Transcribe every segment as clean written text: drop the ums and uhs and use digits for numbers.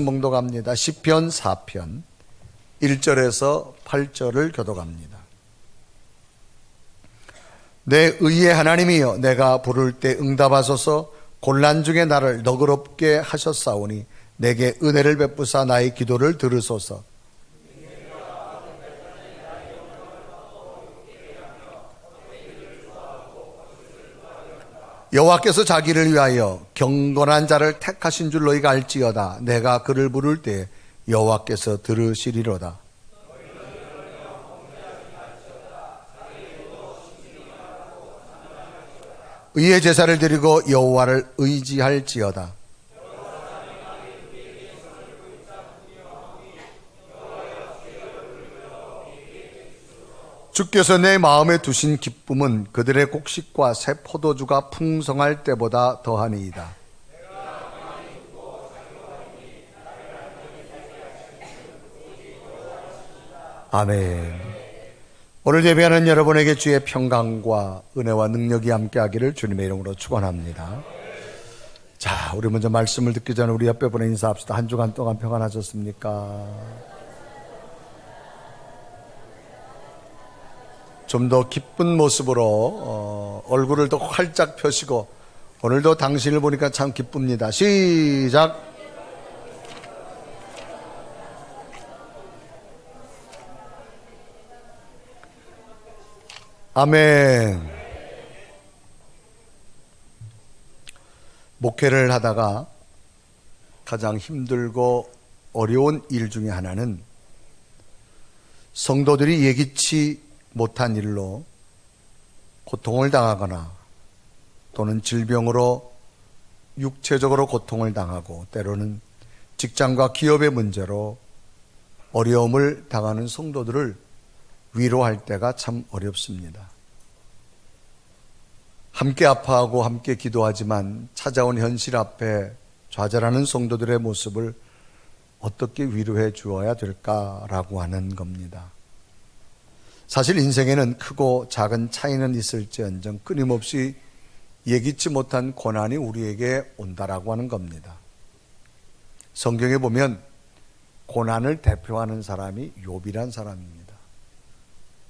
봉독합니다. 시편 4편 1절에서 8절을 교독합니다. 내 의의 하나님이여, 내가 부를 때 응답하소서. 곤란 중에 나를 너그럽게 하셨사오니 내게 은혜를 베푸사 나의 기도를 들으소서. 여호와께서 자기를 위하여 경건한 자를 택하신 줄 너희가 알지어다. 내가 그를 부를 때 여호와께서 들으시리로다. 의의 제사를 드리고 여호와를 의지할지어다. 주께서 내 마음에 두신 기쁨은 그들의 곡식과 새 포도주가 풍성할 때보다 더하니이다. 아멘. 오늘 예배하는 여러분에게 주의 평강과 은혜와 능력이 함께하기를 주님의 이름으로 축원합니다. 자, 우리 먼저 말씀을 듣기 전에 우리 옆에 분에 인사합시다. 한 주간 동안 평안하셨습니까? 좀 더 기쁜 모습으로 얼굴을 더 활짝 펴시고, 오늘도 당신을 보니까 참 기쁩니다. 시작. 아멘. 목회를 하다가 가장 힘들고 어려운 일 중에 하나는 성도들이 예기치 못한 일로 고통을 당하거나 또는 질병으로 육체적으로 고통을 당하고 때로는 직장과 기업의 문제로 어려움을 당하는 성도들을 위로할 때가 참 어렵습니다. 함께 아파하고 함께 기도하지만 찾아온 현실 앞에 좌절하는 성도들의 모습을 어떻게 위로해 주어야 될까라고 하는 겁니다. 사실 인생에는 크고 작은 차이는 있을지언정 끊임없이 예기치 못한 고난이 우리에게 온다라고 하는 겁니다. 성경에 보면 고난을 대표하는 사람이 욥이란 사람입니다.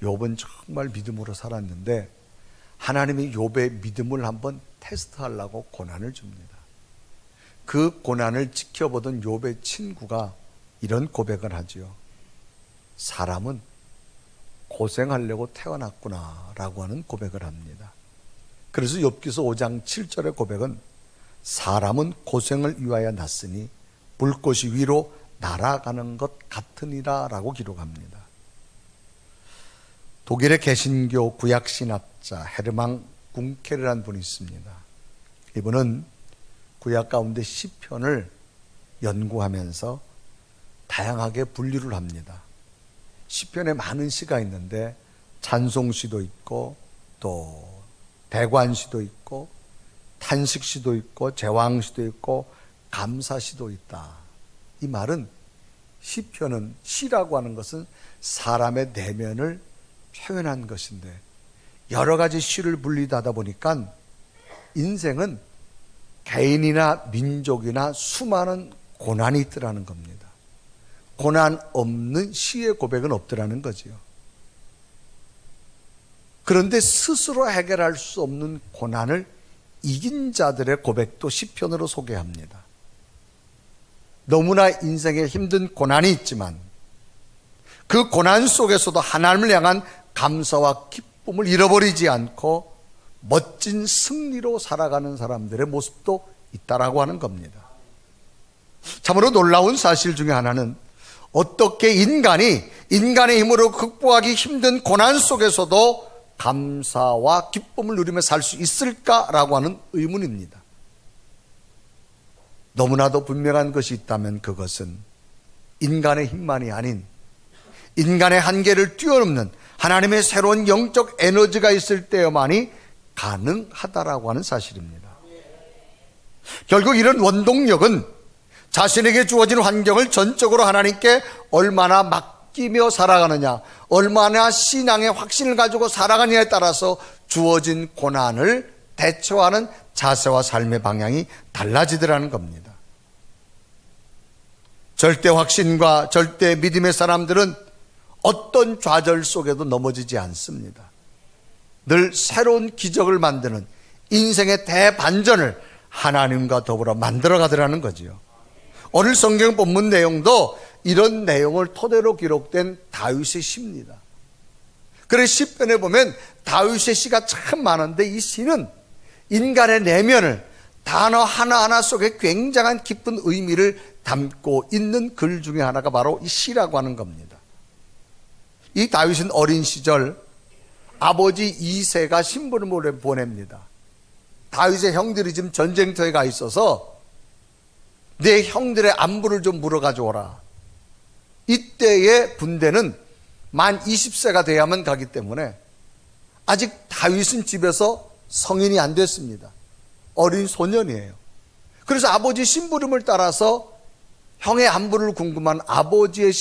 욥은 정말 믿음으로 살았는데 하나님이 욥의 믿음을 한번 테스트하려고 고난을 줍니다. 그 고난을 지켜보던 욥의 친구가 이런 고백을 하지요. 사람은 고생하려고 태어났구나 라고 하는 고백을 합니다. 그래서 욥기서 5장 7절의 고백은 사람은 고생을 위하여 났으니 불꽃이 위로 날아가는 것 같으니라 라고 기록합니다. 독일의 개신교 구약신학자 헤르망 궁케르라는 분이 있습니다. 이분은 구약 가운데 시편을 연구하면서 다양하게 분류를 합니다. 시편에 많은 시가 있는데 찬송시도 있고 또 대관시도 있고 탄식시도 있고 제왕시도 있고 감사시도 있다. 이 말은 시편은, 시라고 하는 것은 사람의 내면을 표현한 것인데 여러 가지 시를 분리하다 보니까 인생은 개인이나 민족이나 수많은 고난이 있더라는 겁니다. 고난 없는 시의 고백은 없더라는 거지요. 그런데 스스로 해결할 수 없는 고난을 이긴 자들의 고백도 시편으로 소개합니다. 너무나 인생에 힘든 고난이 있지만 그 고난 속에서도 하나님을 향한 감사와 기쁨을 잃어버리지 않고 멋진 승리로 살아가는 사람들의 모습도 있다라고 하는 겁니다. 참으로 놀라운 사실 중에 하나는 어떻게 인간이 인간의 힘으로 극복하기 힘든 고난 속에서도 감사와 기쁨을 누리며 살 수 있을까라고 하는 의문입니다. 너무나도 분명한 것이 있다면 그것은 인간의 힘만이 아닌 인간의 한계를 뛰어넘는 하나님의 새로운 영적 에너지가 있을 때여만이 가능하다라고 하는 사실입니다. 결국 이런 원동력은 자신에게 주어진 환경을 전적으로 하나님께 얼마나 맡기며 살아가느냐, 얼마나 신앙의 확신을 가지고 살아가느냐에 따라서 주어진 고난을 대처하는 자세와 삶의 방향이 달라지더라는 겁니다. 절대 확신과 절대 믿음의 사람들은 어떤 좌절 속에도 넘어지지 않습니다. 늘 새로운 기적을 만드는 인생의 대반전을 하나님과 더불어 만들어가더라는 거지요. 오늘 성경 본문 내용도 이런 내용을 토대로 기록된 다윗의 시입니다. 그래서 시편에 보면 다윗의 시가 참 많은데 이 시는 인간의 내면을 단어 하나하나 속에 굉장한 깊은 의미를 담고 있는 글 중에 하나가 바로 이 시라고 하는 겁니다. 이 다윗은 어린 시절 아버지 이새가 심부름을 보냅니다. 다윗의 형들이 지금 전쟁터에 가 있어서 내 형들의 안부를 좀 물어 가져오라. 이때의 군대는 만 20세가 돼야만 가기 때문에 아직 다윗은 집에서 성인이 안 됐습니다. 어린 소년이에요. 그래서 아버지 심부름을 따라서 형의 안부를 궁금한 아버지의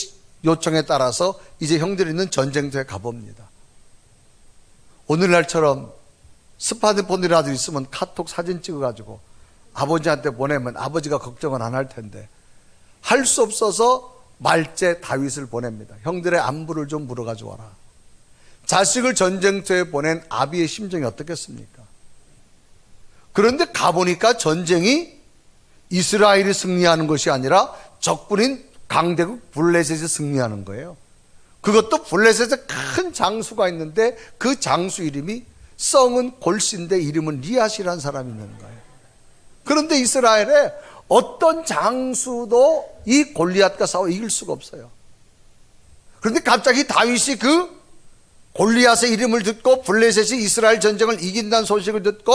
요청에 따라서 이제 형들이 있는 전쟁터에 가봅니다. 오늘날처럼 스마트폰이라도 있으면 카톡 사진 찍어가지고 아버지한테 보내면 아버지가 걱정은 안 할 텐데 할 수 없어서 말째 다윗을 보냅니다. 형들의 안부를 좀 물어가지고 와라. 자식을 전쟁터에 보낸 아비의 심정이 어떻겠습니까? 그런데 가보니까 전쟁이 이스라엘이 승리하는 것이 아니라 적군인 강대국 블레셋이 승리하는 거예요. 그것도 블레셋에 큰 장수가 있는데 그 장수 이름이 성은 골시인데 이름은 리앗이라는 사람이 있는 거예요. 그런데 이스라엘에 어떤 장수도 이 골리앗과 싸워 이길 수가 없어요. 그런데 갑자기 다윗이 그 골리앗의 이름을 듣고 블레셋이 이스라엘 전쟁을 이긴다는 소식을 듣고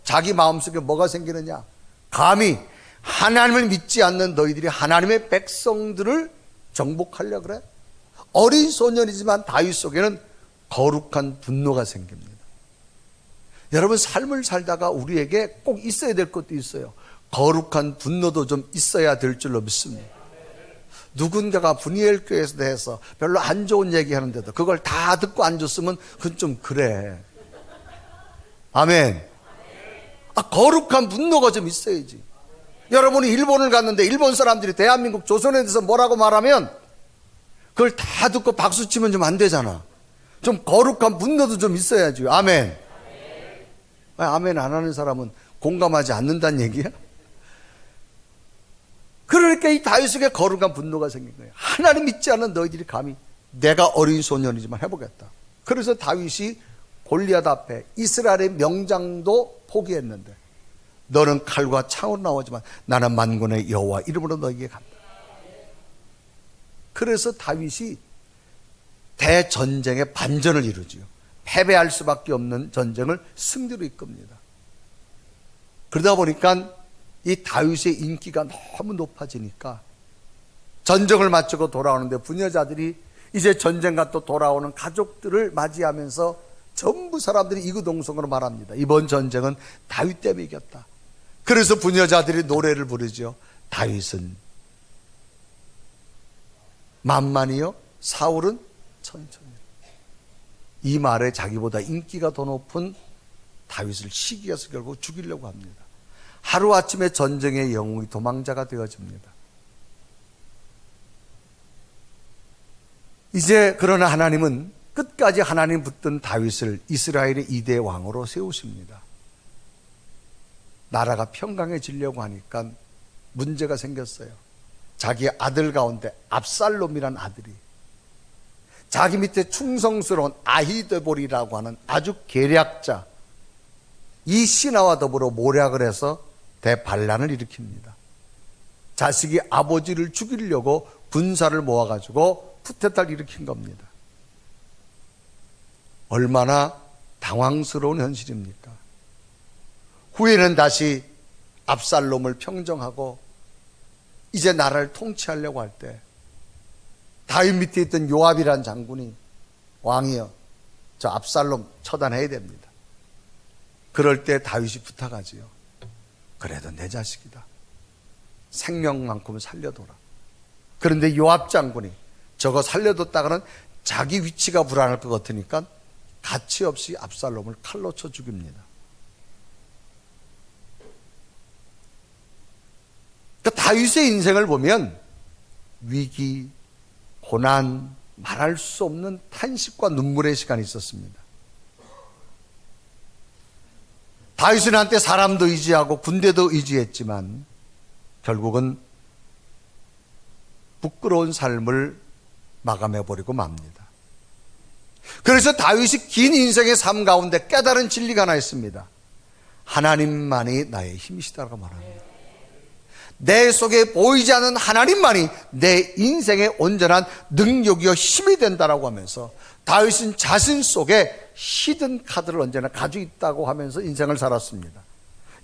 자기 마음속에 뭐가 생기느냐? 감히 하나님을 믿지 않는 너희들이 하나님의 백성들을 정복하려 그래? 어린 소년이지만 다윗 속에는 거룩한 분노가 생깁니다. 여러분, 삶을 살다가 우리에게 꼭 있어야 될 것도 있어요. 거룩한 분노도 좀 있어야 될 줄로 믿습니다. 누군가가 분이엘 교회에 대해서 별로 안 좋은 얘기 하는데도 그걸 다 듣고 앉았으면 그건 좀 그래. 아멘. 거룩한 분노가 좀 있어야지. 여러분이 일본을 갔는데 일본 사람들이 대한민국 조선에 대해서 뭐라고 말하면 그걸 다 듣고 박수 치면 좀 안 되잖아. 좀 거룩한 분노도 좀 있어야지. 아멘. 아멘 안 하는 사람은 공감하지 않는다는 얘기야? 그러니까 이 다윗에게 거룩한 분노가 생긴 거예요. 하나님 믿지 않는 너희들이 감히 내가 어린 소년이지만 해보겠다. 그래서 다윗이 골리앗 앞에 이스라엘의 명장도 포기했는데 너는 칼과 창으로 나오지만 나는 만군의 여호와 이름으로 너에게 간다. 그래서 다윗이 대전쟁의 반전을 이루지요. 패배할 수밖에 없는 전쟁을 승리로 이끕니다. 그러다 보니까 이 다윗의 인기가 너무 높아지니까 전쟁을 마치고 돌아오는데 부녀자들이 이제 전쟁과 또 돌아오는 가족들을 맞이하면서 전부 사람들이 이구동성으로 말합니다. 이번 전쟁은 다윗 때문에 이겼다. 그래서 부녀자들이 노래를 부르죠. 다윗은 만만이요 사울은 천천히. 이 말에 자기보다 인기가 더 높은 다윗을 시기해서 결국 죽이려고 합니다. 하루아침에 전쟁의 영웅이 도망자가 되어집니다. 이제 그러나 하나님은 끝까지 하나님 붙든 다윗을 이스라엘의 2대 왕으로 세우십니다. 나라가 평강해지려고 하니까 문제가 생겼어요. 자기 아들 가운데 압살롬이란 아들이 자기 밑에 충성스러운 아히드볼이라고 하는 아주 계략자, 이 신하와 더불어 모략을 해서 대반란을 일으킵니다. 자식이 아버지를 죽이려고 군사를 모아가지고 쿠데타를 일으킨 겁니다. 얼마나 당황스러운 현실입니까? 후에는 다시 압살롬을 평정하고 이제 나라를 통치하려고 할 때 다윗 밑에 있던 요압이란 장군이 왕이여 저 압살롬 처단해야 됩니다. 그럴 때 다윗이 부탁하지요. 그래도 내 자식이다. 생명만큼은 살려둬라. 그런데 요압 장군이 저거 살려뒀다가는 자기 위치가 불안할 것 같으니까 가치없이 압살롬을 칼로 쳐 죽입니다. 그러니까 다윗의 인생을 보면 위기, 고난, 말할 수 없는 탄식과 눈물의 시간이 있었습니다. 다윗은 한때 사람도 의지하고 군대도 의지했지만 결국은 부끄러운 삶을 마감해버리고 맙니다. 그래서 다윗이 긴 인생의 삶 가운데 깨달은 진리가 하나 있습니다. 하나님만이 나의 힘이시다라고 말합니다. 내 속에 보이지 않는 하나님만이 내 인생의 온전한 능력이요 힘이 된다라고 하면서 다윗은 자신 속에 히든 카드를 언제나 가지고 있다고 하면서 인생을 살았습니다.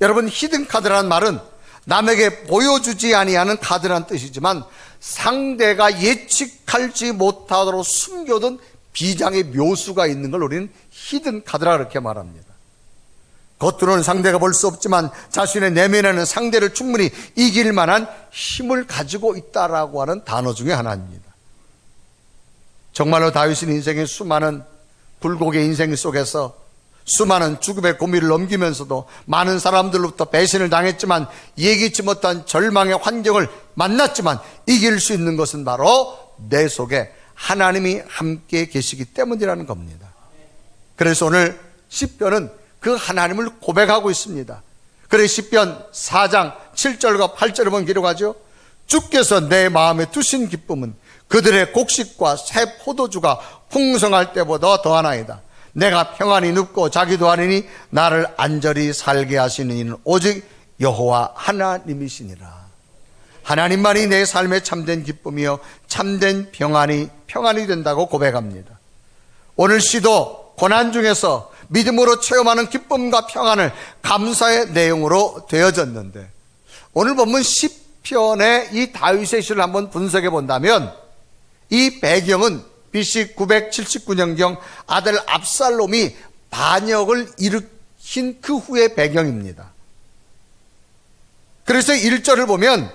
여러분, 히든 카드라는 말은 남에게 보여주지 아니하는 카드라는 뜻이지만 상대가 예측하지 못하도록 숨겨둔 비장의 묘수가 있는 걸 우리는 히든 카드라 그렇게 말합니다. 겉으로는 상대가 볼 수 없지만 자신의 내면에는 상대를 충분히 이길 만한 힘을 가지고 있다라고 하는 단어 중에 하나입니다. 정말로 다윗은 인생의 수많은 굴곡의 인생 속에서 수많은 죽음의 고비를 넘기면서도 많은 사람들로부터 배신을 당했지만 예기치 못한 절망의 환경을 만났지만 이길 수 있는 것은 바로 내 속에 하나님이 함께 계시기 때문이라는 겁니다. 그래서 오늘 시편은 그 하나님을 고백하고 있습니다. 그래서 시편 4장 7절과 8절을 보면 기록하죠. 주께서 내 마음에 두신 기쁨은 그들의 곡식과 새 포도주가 풍성할 때보다 더하나이다. 내가 평안히 눕고 자기도 하리니 나를 안전히 살게 하시는 이는 오직 여호와 하나님이시니라. 하나님만이 내 삶의 참된 기쁨이요 참된 평안이 된다고 고백합니다. 오늘 시도 고난 중에서 믿음으로 체험하는 기쁨과 평안을 감사의 내용으로 되어졌는데, 오늘 본문 시편의 이 다윗의 시를 한번 분석해 본다면 이 배경은 BC 979년경 아들 압살롬이 반역을 일으킨 그 후의 배경입니다. 그래서 1절을 보면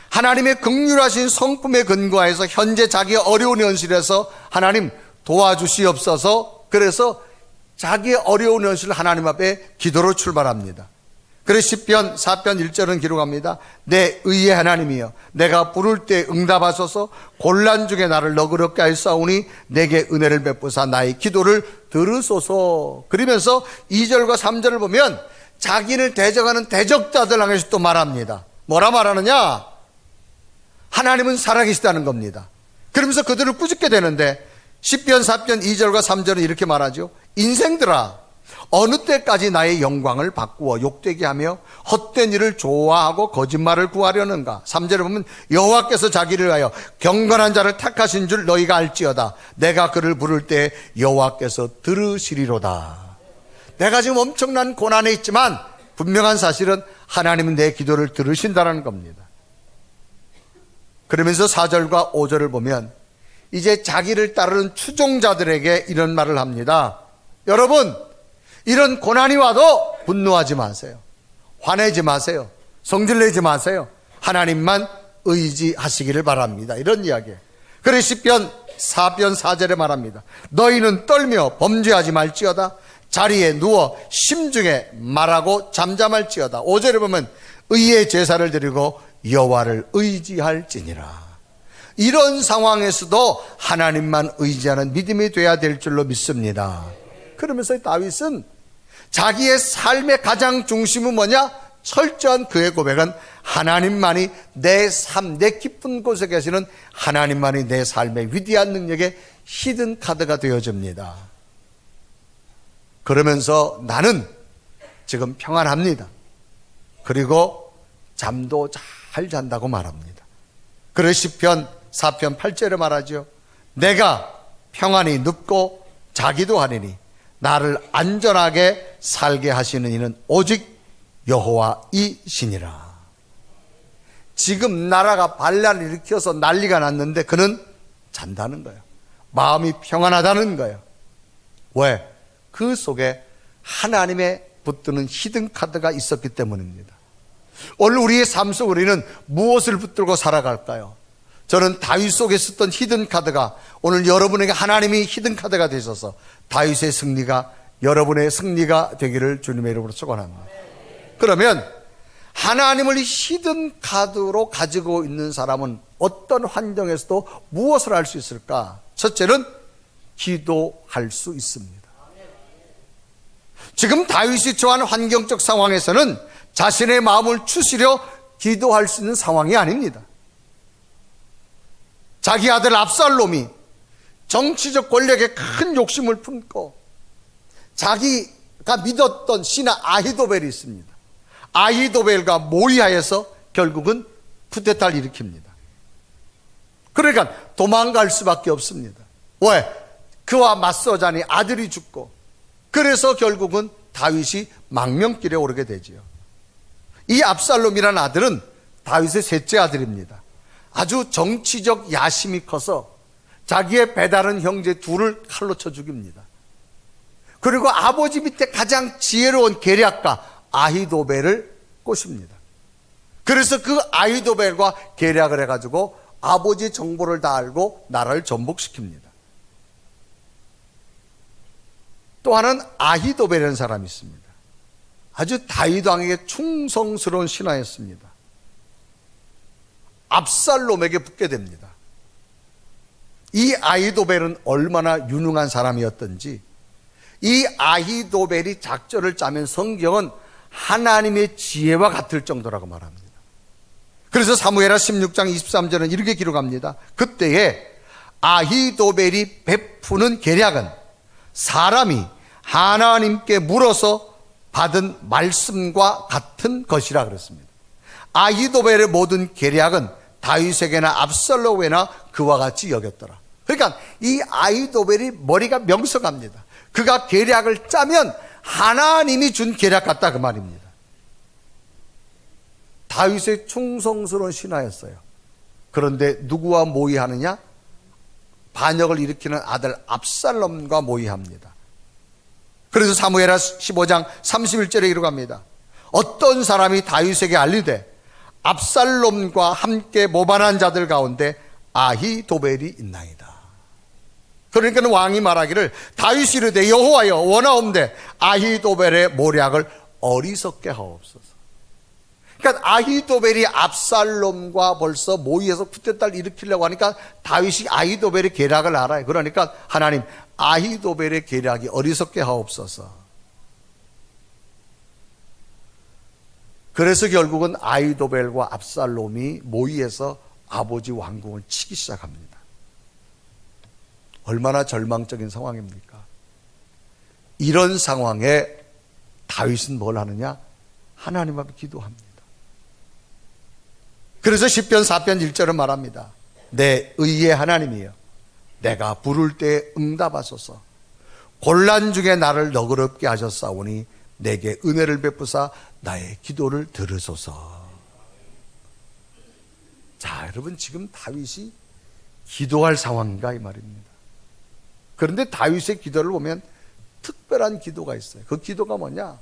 하나님의 긍휼하신 성품에 근거해서 현재 자기의 어려운 현실에서 하나님 도와주시옵소서, 그래서 자기의 어려운 현실을 하나님 앞에 기도로 출발합니다. 그래서 시편 4편 1절은 기록합니다. 내 의의 하나님이여 내가 부를 때 응답하소서, 곤란 중에 나를 너그럽게 하였사오니 내게 은혜를 베푸사 나의 기도를 들으소서. 그러면서 2절과 3절을 보면 자기를 대적하는 대적자들 향해서 또 말합니다. 뭐라 말하느냐? 하나님은 살아계시다는 겁니다. 그러면서 그들을 꾸짖게 되는데 시편 4편 2절과 3절은 이렇게 말하죠. 인생들아, 어느 때까지 나의 영광을 바꾸어 욕되게 하며 헛된 일을 좋아하고 거짓말을 구하려는가. 3절에 보면 여호와께서 자기를 위하여 경건한 자를 택하신 줄 너희가 알지어다. 내가 그를 부를 때 여호와께서 들으시리로다. 내가 지금 엄청난 고난에 있지만 분명한 사실은 하나님은 내 기도를 들으신다는 겁니다. 그러면서 4절과 5절을 보면 이제 자기를 따르는 추종자들에게 이런 말을 합니다. 여러분, 이런 고난이 와도 분노하지 마세요. 화내지 마세요. 성질내지 마세요. 하나님만 의지하시기를 바랍니다. 이런 이야기예요. 그래서 시편 4편 4절에 말합니다. 너희는 떨며 범죄하지 말지어다. 자리에 누워 심중에 말하고 잠잠할지어다. 5절에 보면 의의 제사를 드리고 여호와를 의지할지니라. 이런 상황에서도 하나님만 의지하는 믿음이 돼야 될 줄로 믿습니다. 그러면서 다윗은 자기의 삶의 가장 중심은 뭐냐? 철저한 그의 고백은 하나님만이 내 삶, 내 깊은 곳에 계시는 하나님만이 내 삶의 위대한 능력의 히든 카드가 되어집니다. 그러면서 나는 지금 평안합니다. 그리고 잠도 잘 잔다고 말합니다. 그래서 시편 4편 8절에 말하죠. 내가 평안히 눕고 자기도 하리니 나를 안전하게 살게 하시는 이는 오직 여호와이시니라. 지금 나라가 반란을 일으켜서 난리가 났는데 그는 잔다는 거예요. 마음이 평안하다는 거예요. 왜? 그 속에 하나님의 붙드는 히든 카드가 있었기 때문입니다. 오늘 우리의 삶 속 우리는 무엇을 붙들고 살아갈까요? 저는 다윗 속에 있었던 히든 카드가 오늘 여러분에게 하나님이 히든 카드가 되셔서 다윗의 승리가 여러분의 승리가 되기를 주님의 이름으로 축원합니다. 그러면 하나님을 히든 카드로 가지고 있는 사람은 어떤 환경에서도 무엇을 할 수 있을까? 첫째는 기도할 수 있습니다. 지금 다윗이 처한 환경적 상황에서는 자신의 마음을 추스려 기도할 수 있는 상황이 아닙니다. 자기 아들 압살롬이 정치적 권력에 큰 욕심을 품고 자기가 믿었던 신하 아히도벨이 있습니다. 아히도벨과 모의하여서 결국은 쿠데타를 일으킵니다. 그러니까 도망갈 수밖에 없습니다. 왜? 그와 맞서자니 아들이 죽고, 그래서 결국은 다윗이 망명길에 오르게 되지요. 이 압살롬이라는 아들은 다윗의 셋째 아들입니다. 아주 정치적 야심이 커서 자기의 배다른 형제 둘을 칼로 쳐 죽입니다. 그리고 아버지 밑에 가장 지혜로운 계략가 아히도벨을 꼬십니다. 그래서 그 아히도벨과 계략을 해가지고 아버지 정보를 다 알고 나라를 전복시킵니다. 또 하나는 아히도벨이라는 사람이 있습니다. 아주 다윗 왕에게 충성스러운 신하였습니다. 압살롬에게 붙게 됩니다. 이 아히도벨은 얼마나 유능한 사람이었던지, 이 아히도벨이 작전을 짜면 성경은 하나님의 지혜와 같을 정도라고 말합니다. 그래서 사무엘하 16장 23절은 이렇게 기록합니다. 그때에 아히도벨이 베푸는 계략은 사람이 하나님께 물어서 받은 말씀과 같은 것이라 그랬습니다. 아히도벨의 모든 계략은 다윗에게나 압살롬에게나 그와 같이 여겼더라. 그러니까 이 아히도벨이 머리가 명석합니다. 그가 계략을 짜면 하나님이 준 계략 같다 그 말입니다. 다윗의 충성스러운 신하였어요. 그런데 누구와 모의하느냐? 반역을 일으키는 아들 압살롬과 모의합니다. 그래서 사무엘하 15장 31절에 기록합니다. 어떤 사람이 다윗에게 알리되 압살롬과 함께 모반한 자들 가운데 아히도벨이 있나이다. 그러니까 왕이 말하기를 다윗이 이르되 여호와여 원하옵되 아히도벨의 모략을 어리석게 하옵소서. 그러니까 아히도벨이 압살롬과 벌써 모의해서 쿠데타를 일으키려고 하니까 다윗이 아히도벨의 계략을 알아요. 그러니까 하나님 아히도벨의 계략이 어리석게 하옵소서. 그래서 결국은 아히도벨과 압살롬이 모의해서 아버지 왕궁을 치기 시작합니다. 얼마나 절망적인 상황입니까? 이런 상황에 다윗은 뭘 하느냐? 하나님 앞에 기도합니다. 그래서 시편 4편 1절은 말합니다. 내 의의 하나님이여 내가 부를 때 응답하소서. 곤란 중에 나를 너그럽게 하셨사오니 내게 은혜를 베푸사 나의 기도를 들으소서. 자, 여러분 지금 다윗이 기도할 상황인가 이 말입니다. 그런데 다윗의 기도를 보면 특별한 기도가 있어요. 그 기도가 뭐냐?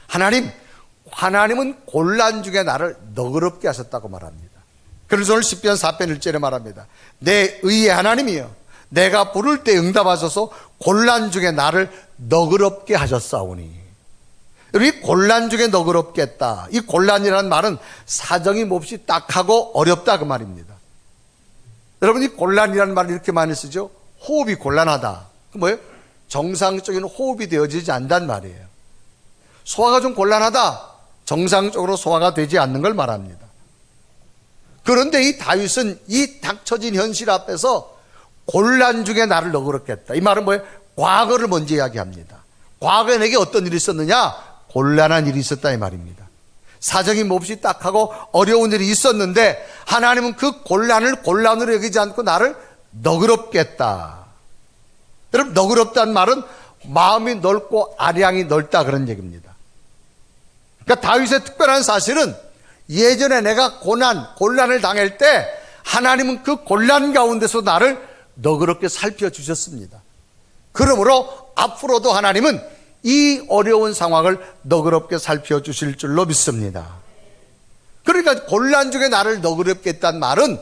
하나님은 곤란 중에 나를 너그럽게 하셨다고 말합니다. 그래서 오늘 시편 4편 1절에 말합니다. 내 의의 하나님이여 내가 부를 때 응답하셔서 곤란 중에 나를 너그럽게 하셨사오니. 이 곤란 중에 너그럽게 했다. 이 곤란이라는 말은 사정이 몹시 딱하고 어렵다 그 말입니다. 여러분 이 곤란이라는 말을 이렇게 많이 쓰죠. 호흡이 곤란하다. 그 뭐예요? 정상적인 호흡이 되어지지 않는단 말이에요. 소화가 좀 곤란하다. 정상적으로 소화가 되지 않는 걸 말합니다. 그런데 이 다윗은 이 닥쳐진 현실 앞에서 곤란 중에 나를 너그럽게 했다. 이 말은 뭐예요? 과거를 먼저 이야기합니다. 과거에 내게 어떤 일이 있었느냐? 곤란한 일이 있었다 이 말입니다. 사정이 몹시 딱하고 어려운 일이 있었는데 하나님은 그 곤란을 곤란으로 여기지 않고 나를 너그럽게 했다. 여러분 너그럽다는 말은 마음이 넓고 아량이 넓다 그런 얘기입니다. 그러니까 다윗의 특별한 사실은 예전에 내가 곤란을 당할 때 하나님은 그 곤란 가운데서 나를 너그럽게 살펴주셨습니다. 그러므로 앞으로도 하나님은 이 어려운 상황을 너그럽게 살펴주실 줄로 믿습니다. 그러니까 곤란 중에 나를 너그럽게 했다는 말은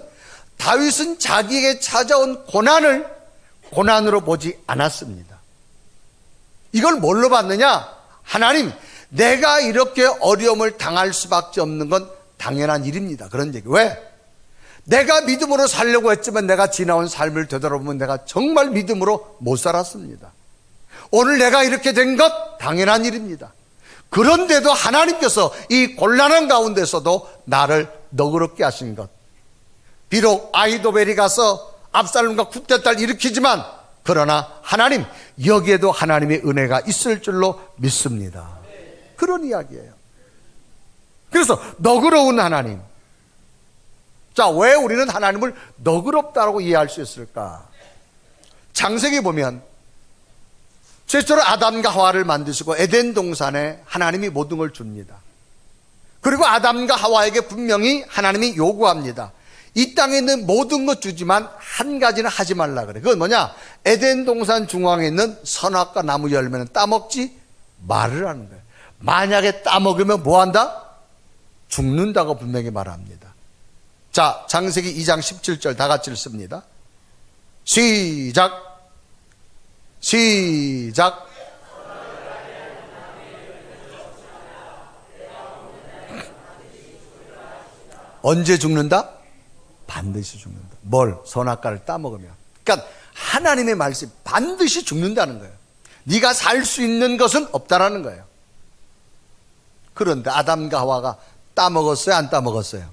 다윗은 자기에게 찾아온 고난을 고난으로 보지 않았습니다. 이걸 뭘로 봤느냐? 하나님, 내가 이렇게 어려움을 당할 수밖에 없는 건 당연한 일입니다. 그런 얘기. 왜? 내가 믿음으로 살려고 했지만 내가 지나온 삶을 되돌아보면 내가 정말 믿음으로 못 살았습니다. 오늘 내가 이렇게 된 것 당연한 일입니다. 그런데도 하나님께서 이 곤란한 가운데서도 나를 너그럽게 하신 것, 비록 아히도벨이 가서 압살롬과 쿠데타를 일으키지만 그러나 하나님, 여기에도 하나님의 은혜가 있을 줄로 믿습니다. 그런 이야기예요. 그래서 너그러운 하나님. 자, 왜 우리는 하나님을 너그럽다고 이해할 수 있을까? 창세기 보면 최초로 아담과 하와를 만드시고 에덴 동산에 하나님이 모든 걸 줍니다. 그리고 아담과 하와에게 분명히 하나님이 요구합니다. 이 땅에 있는 모든 것 주지만 한 가지는 하지 말라 그래. 그건 뭐냐? 에덴 동산 중앙에 있는 선악과 나무 열매는 따먹지 말으라는 거예요. 만약에 따먹으면 뭐한다? 죽는다고 분명히 말합니다. 자, 창세기 2장 17절 다 같이 읽습니다. 시작. 언제 죽는다? 반드시 죽는다. 뭘? 선악과를 따먹으면. 그러니까 하나님의 말씀, 반드시 죽는다는 거예요. 네가 살 수 있는 것은 없다라는 거예요. 그런데 아담과 하와가 따먹었어요? 안 따먹었어요?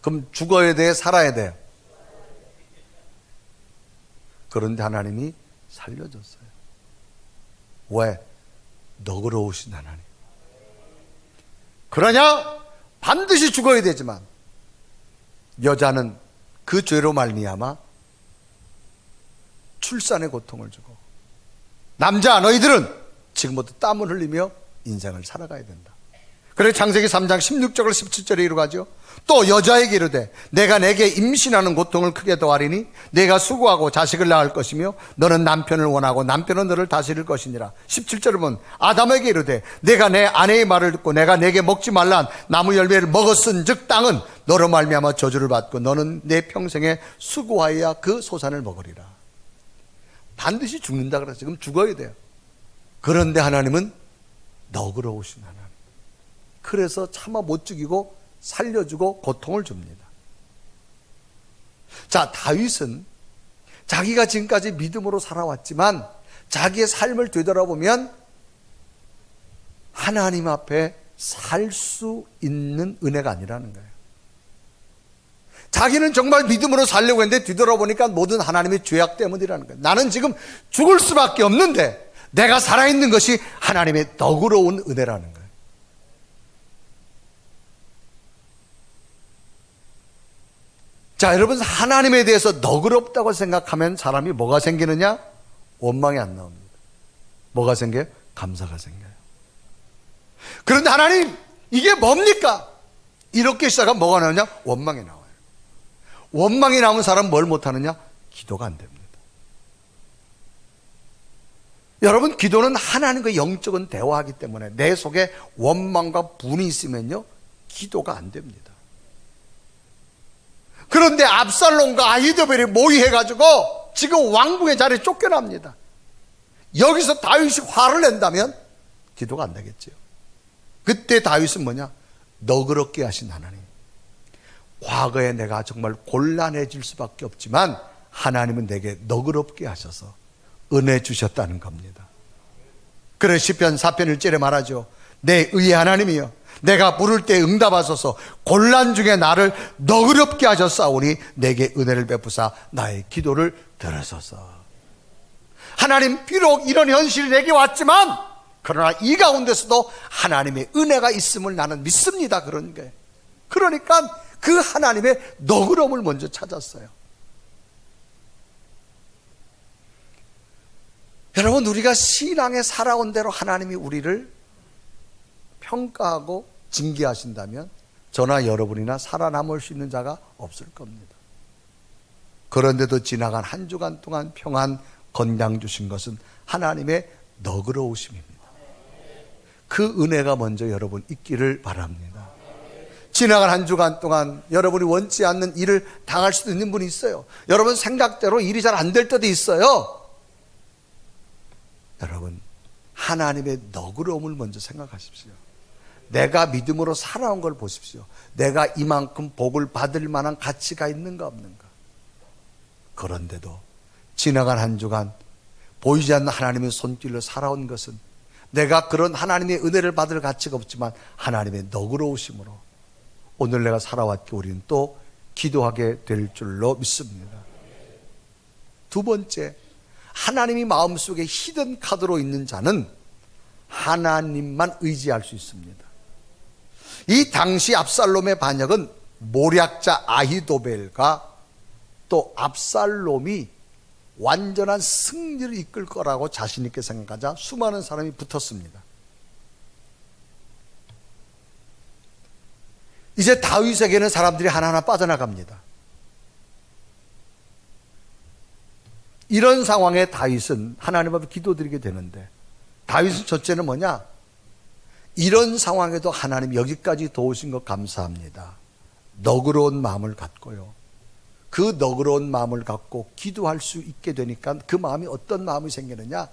그럼 죽어야 돼? 살아야 돼요? 그런데 하나님이 살려줬어요. 왜? 너그러우신 하나님. 그러냐? 반드시 죽어야 되지만 여자는 그 죄로 말미암아 출산의 고통을 주고, 남자 너희들은 지금부터 땀을 흘리며 인생을 살아가야 된다. 그래서 창세기 3장 16절을 17절에 이루어가죠. 또 여자에게 이르되 내가 내게 임신하는 고통을 크게 더하리니 내가 수고하고 자식을 낳을 것이며 너는 남편을 원하고 남편은 너를 다스릴 것이니라. 17절을 보면 아담에게 이르되 내가 내 아내의 말을 듣고 내가 내게 먹지 말란 나무 열매를 먹었은 즉 땅은 너로 말미암아 저주를 받고 너는 내 평생에 수고하여야 그 소산을 먹으리라. 반드시 죽는다 그랬어요. 지금 죽어야 돼요. 그런데 하나님은 너그러우신 하나님. 그래서 차마 못 죽이고 살려주고 고통을 줍니다. 자, 다윗은 자기가 지금까지 믿음으로 살아왔지만 자기의 삶을 되돌아보면 하나님 앞에 살 수 있는 은혜가 아니라는 거예요. 자기는 정말 믿음으로 살려고 했는데 뒤돌아보니까 모든 하나님의 죄악 때문이라는 거예요. 나는 지금 죽을 수밖에 없는데 내가 살아있는 것이 하나님의 너그러운 은혜라는 거예요. 자, 여러분, 하나님에 대해서 너그럽다고 생각하면 사람이 뭐가 생기느냐? 원망이 안 나옵니다. 뭐가 생겨요? 감사가 생겨요. 그런데 하나님, 이게 뭡니까? 이렇게 시작하면 뭐가 나오냐? 원망이 나와요. 원망이 나오는 사람은 뭘 못하느냐? 기도가 안 됩니다. 여러분, 기도는 하나님과 영적인 대화하기 때문에 내 속에 원망과 분이 있으면요, 기도가 안 됩니다. 그런데 압살롬과 아히도벨이 모의해가지고 지금 왕궁의 자리에 쫓겨납니다. 여기서 다윗이 화를 낸다면 기도가 안 되겠죠. 그때 다윗은 뭐냐? 너그럽게 하신 하나님. 과거에 내가 정말 곤란해질 수밖에 없지만 하나님은 내게 너그럽게 하셔서 은혜 주셨다는 겁니다. 그래 시편 4편 1절에 말하죠. 내 의의 하나님이여 내가 부를 때 응답하소서. 곤란 중에 나를 너그럽게 하셨사오니 내게 은혜를 베푸사 나의 기도를 들으소서. 하나님, 비록 이런 현실이 내게 왔지만 그러나 이 가운데서도 하나님의 은혜가 있음을 나는 믿습니다. 그런 게. 그러니까 그 하나님의 너그러움을 먼저 찾았어요. 여러분, 우리가 신앙에 살아온 대로 하나님이 우리를 평가하고 징계하신다면 저나 여러분이나 살아남을 수 있는 자가 없을 겁니다. 그런데도 지나간 한 주간 동안 평안 건강 주신 것은 하나님의 너그러우심입니다. 그 은혜가 먼저 여러분 있기를 바랍니다. 지나간 한 주간 동안 여러분이 원치 않는 일을 당할 수도 있는 분이 있어요. 여러분 생각대로 일이 잘 안 될 때도 있어요. 여러분, 하나님의 너그러움을 먼저 생각하십시오. 내가 믿음으로 살아온 걸 보십시오. 내가 이만큼 복을 받을 만한 가치가 있는가 없는가. 그런데도 지나간 한 주간 보이지 않는 하나님의 손길로 살아온 것은 내가 그런 하나님의 은혜를 받을 가치가 없지만 하나님의 너그러우심으로 오늘 내가 살아왔기에 우리는 또 기도하게 될 줄로 믿습니다. 두 번째, 하나님이 마음속에 히든 카드로 있는 자는 하나님만 의지할 수 있습니다. 이 당시 압살롬의 반역은 모략자 아히도벨과 또 압살롬이 완전한 승리를 이끌 거라고 자신 있게 생각하자 수많은 사람이 붙었습니다. 이제 다윗에게는 사람들이 하나하나 빠져나갑니다. 이런 상황에 다윗은 하나님 앞에 기도드리게 되는데, 다윗은 첫째는 뭐냐? 이런 상황에도 하나님 여기까지 도우신 것 감사합니다. 너그러운 마음을 갖고요. 그 너그러운 마음을 갖고 기도할 수 있게 되니까 그 마음이 어떤 마음이 생기느냐?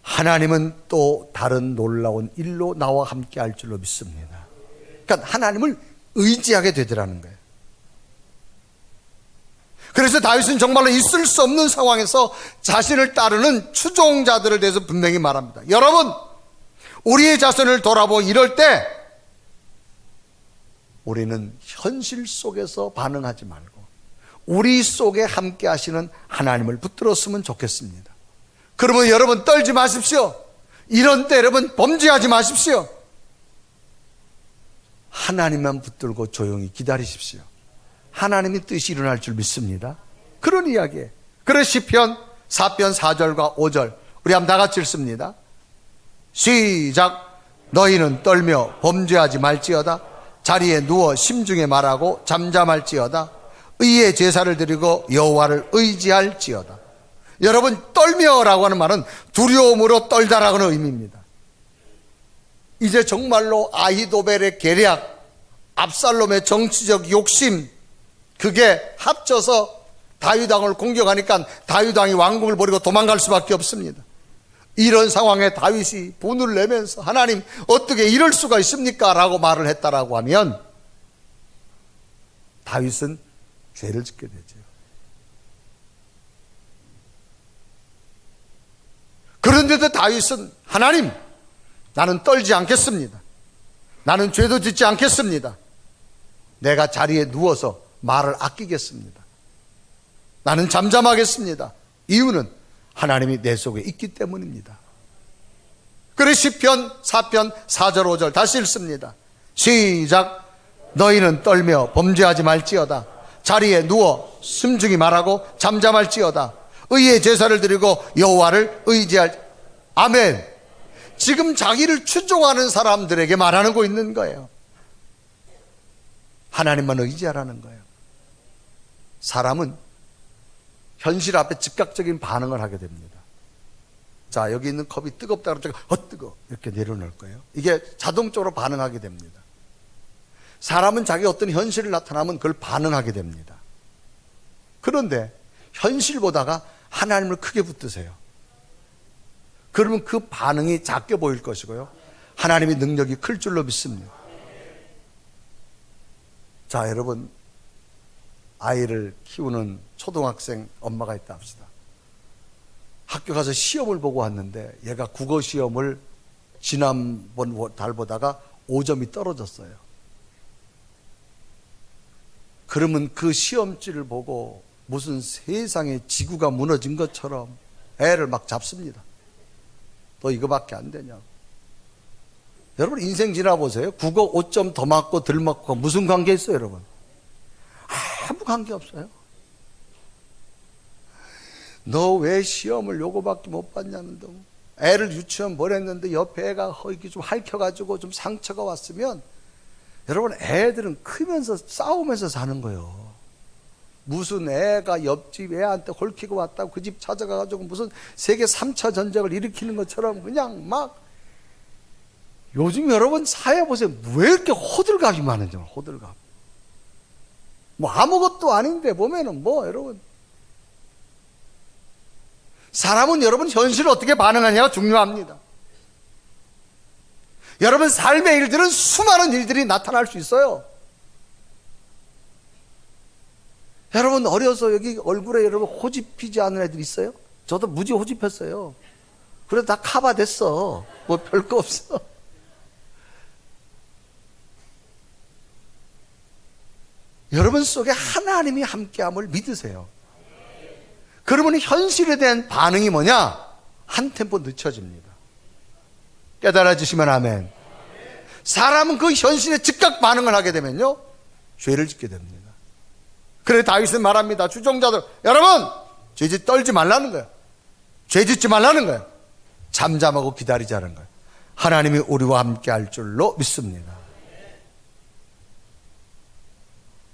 하나님은 또 다른 놀라운 일로 나와 함께 할 줄로 믿습니다. 그러니까 하나님을 의지하게 되더라는 거예요. 그래서 다윗은 정말로 있을 수 없는 상황에서 자신을 따르는 추종자들을 대해서 분명히 말합니다. 여러분, 우리의 자신을 돌아보고 이럴 때 우리는 현실 속에서 반응하지 말고 우리 속에 함께 하시는 하나님을 붙들었으면 좋겠습니다. 그러면 여러분 떨지 마십시오. 이런 때 여러분 범죄하지 마십시오. 하나님만 붙들고 조용히 기다리십시오. 하나님의 뜻이 일어날 줄 믿습니다. 그런 이야기예요. 그래서 시편 4편 4절과 5절 우리 한번 다 같이 읽습니다. 시작. 너희는 떨며 범죄하지 말지어다. 자리에 누워 심중에 말하고 잠잠할지어다. 의의 제사를 드리고 여호와를 의지할지어다. 여러분, 떨며라고 하는 말은 두려움으로 떨다라고 하는 의미입니다. 이제 정말로 아히도벨의 계략, 압살롬의 정치적 욕심, 그게 합쳐서 다윗 왕을 공격하니까 다윗 왕이 왕국을 버리고 도망갈 수밖에 없습니다. 이런 상황에 다윗이 분을 내면서 하나님 어떻게 이럴 수가 있습니까? 라고 말을 했다라고 하면 다윗은 죄를 짓게 되죠. 그런데도 다윗은 하나님, 나는 떨지 않겠습니다. 나는 죄도 짓지 않겠습니다. 내가 자리에 누워서 말을 아끼겠습니다. 나는 잠잠하겠습니다. 이유는 하나님이 내 속에 있기 때문입니다. 그래서 시편 4편 4절 5절 다시 읽습니다. 시작. 너희는 떨며 범죄하지 말지어다. 자리에 누워 심중히 말하고 잠잠할지어다. 의의 제사를 드리고 여호와를 의지할. 아멘. 지금 자기를 추종하는 사람들에게 말하는 거 있는 거예요. 하나님만 의지하라는 거예요. 사람은 현실 앞에 즉각적인 반응을 하게 됩니다. 자, 여기 있는 컵이 뜨겁다 그러면 뜨거 이렇게 내려놓을 거예요. 이게 자동적으로 반응하게 됩니다. 사람은 자기 어떤 현실을 나타나면 그걸 반응하게 됩니다. 그런데 현실보다가 하나님을 크게 붙드세요. 그러면 그 반응이 작게 보일 것이고요, 하나님의 능력이 클 줄로 믿습니다. 자, 여러분, 아이를 키우는 초등학생 엄마가 있다 합시다. 학교 가서 시험을 보고 왔는데 얘가 국어 시험을 지난번 달보다가 5점이 떨어졌어요. 그러면 그 시험지를 보고 무슨 세상에 지구가 무너진 것처럼 애를 막 잡습니다. 너 이거밖에 안 되냐고. 여러분, 인생 지나보세요. 국어 5점 더 맞고 덜 맞고 무슨 관계 있어요, 여러분? 아무 관계 없어요. 너 왜 시험을 요거밖에 못 봤냐는 등. 애를 유치원 보냈는데 옆에 애가 이렇게 좀 핥혀가지고 좀 상처가 왔으면, 여러분, 애들은 크면서 싸우면서 사는 거예요. 무슨 애가 옆집 애한테 홀키고 왔다고 그 집 찾아가가지고 무슨 세계 3차 전쟁을 일으키는 것처럼 그냥 막. 요즘 여러분 사회 보세요. 왜 이렇게 호들갑이 많은지. 호들갑. 뭐 아무것도 아닌데 보면은 뭐 여러분. 사람은 여러분 현실을 어떻게 반응하냐가 중요합니다. 여러분 삶의 일들은 수많은 일들이 나타날 수 있어요. 여러분 어려서 여기 얼굴에 여러분 호집 피지 않은 애들 있어요? 저도 무지 호집했어요. 그래도 다 커버 됐어. 뭐 별거 없어. 여러분 속에 하나님이 함께함을 믿으세요. 그러면 현실에 대한 반응이 뭐냐? 한 템포 늦춰집니다. 깨달아지시면 아멘. 사람은 그 현실에 즉각 반응을 하게 되면요, 죄를 짓게 됩니다. 그래 다윗은 말합니다. 주종자들, 여러분 죄짓 떨지 말라는 거예요. 죄 짓지 말라는 거예요. 잠잠하고 기다리자는 거예요. 하나님이 우리와 함께 할 줄로 믿습니다.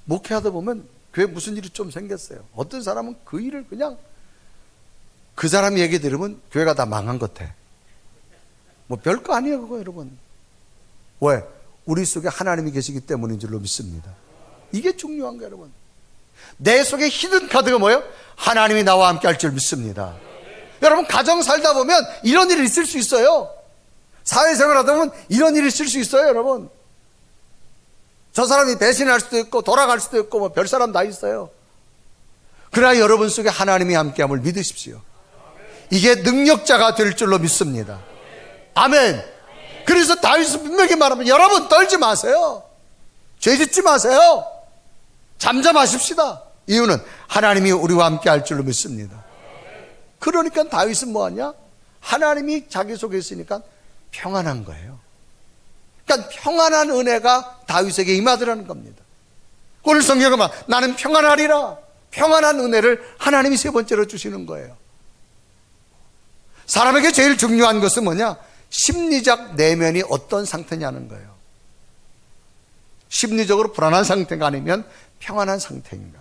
목회하다 보면 교회 무슨 일이 좀 생겼어요. 어떤 사람은 그 일을 그냥 그 사람 얘기 들으면 교회가 다 망한 것 같아. 뭐 별거 아니에요 그거 여러분. 왜? 우리 속에 하나님이 계시기 때문인 줄로 믿습니다. 이게 중요한 거예요 여러분. 내 속에 히든 카드가 뭐예요? 하나님이 나와 함께 할 줄 믿습니다. 여러분 가정 살다 보면 이런 일이 있을 수 있어요. 사회생활 하다 보면 이런 일이 있을 수 있어요 여러분. 저 사람이 배신할 수도 있고 돌아갈 수도 있고 뭐 별 사람 다 있어요. 그러나 여러분 속에 하나님이 함께함을 믿으십시오. 이게 능력자가 될 줄로 믿습니다. 아멘. 그래서 다윗은 분명히 말하면 여러분 떨지 마세요. 죄 짓지 마세요. 잠잠하십시다. 이유는 하나님이 우리와 함께 할 줄로 믿습니다. 그러니까 다윗은 뭐하냐? 하나님이 자기 속에 있으니까 평안한 거예요. 그러니까 평안한 은혜가 다윗에게 임하더라는 겁니다. 오늘 성경은 나는 평안하리라. 평안한 은혜를 하나님이 세 번째로 주시는 거예요. 사람에게 제일 중요한 것은 뭐냐? 심리적 내면이 어떤 상태냐는 거예요. 심리적으로 불안한 상태가 아니면 평안한 상태인가.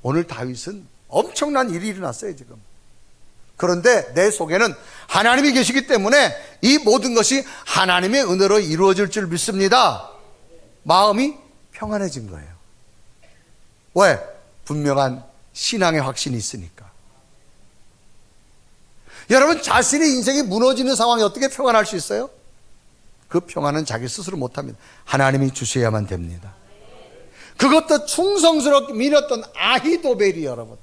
오늘 다윗은 엄청난 일이 일어났어요 지금. 그런데 내 속에는 하나님이 계시기 때문에 이 모든 것이 하나님의 은혜로 이루어질 줄 믿습니다. 마음이 평안해진 거예요. 왜? 분명한 신앙의 확신이 있으니까. 여러분 자신의 인생이 무너지는 상황에 어떻게 평안할 수 있어요? 그 평안은 자기 스스로 못합니다. 하나님이 주셔야만 됩니다. 그것도 충성스럽게 믿었던 아히도벨이 여러분,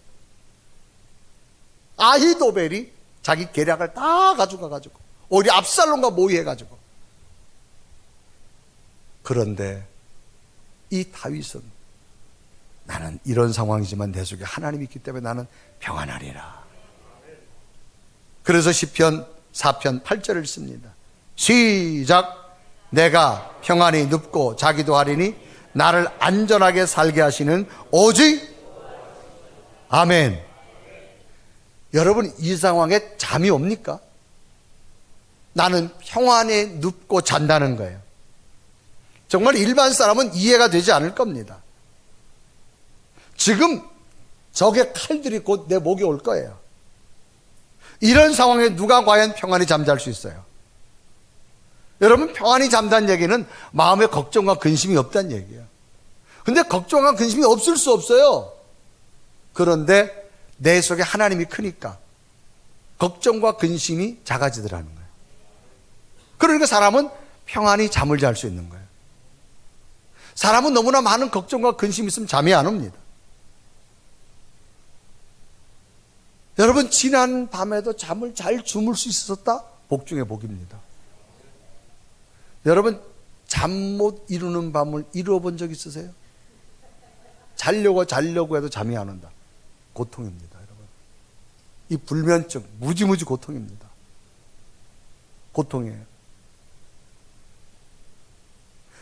아히도벨이 자기 계략을 다 가져가가지고 오히려 압살롬과 모의해가지고. 그런데 이 다윗은 나는 이런 상황이지만 내 속에 하나님이 있기 때문에 나는 평안하리라. 그래서 시편 4편 8절을 씁니다. 시작. 내가 평안히 눕고 자기도 하리니 나를 안전하게 살게 하시는 오직 아멘. 여러분 이 상황에 잠이 옵니까? 나는 평안에 눕고 잔다는 거예요. 정말 일반 사람은 이해가 되지 않을 겁니다. 지금 적의 칼들이 곧 내 목에 올 거예요. 이런 상황에 누가 과연 평안히 잠잘 수 있어요? 여러분 평안히 잠다는 얘기는 마음에 걱정과 근심이 없다는 얘기예요. 근데 걱정과 근심이 없을 수 없어요. 그런데 내 속에 하나님이 크니까 걱정과 근심이 작아지더라는 거예요. 그러니까 사람은 평안히 잠을 잘 수 있는 거예요. 사람은 너무나 많은 걱정과 근심이 있으면 잠이 안 옵니다. 여러분 지난 밤에도 잠을 잘 주물 수 있었다? 복 중에 복입니다. 여러분 잠 못 이루는 밤을 이루어 본 적 있으세요? 자려고 해도 잠이 안 온다. 고통입니다 여러분. 이 불면증 무지무지 고통입니다. 고통이에요.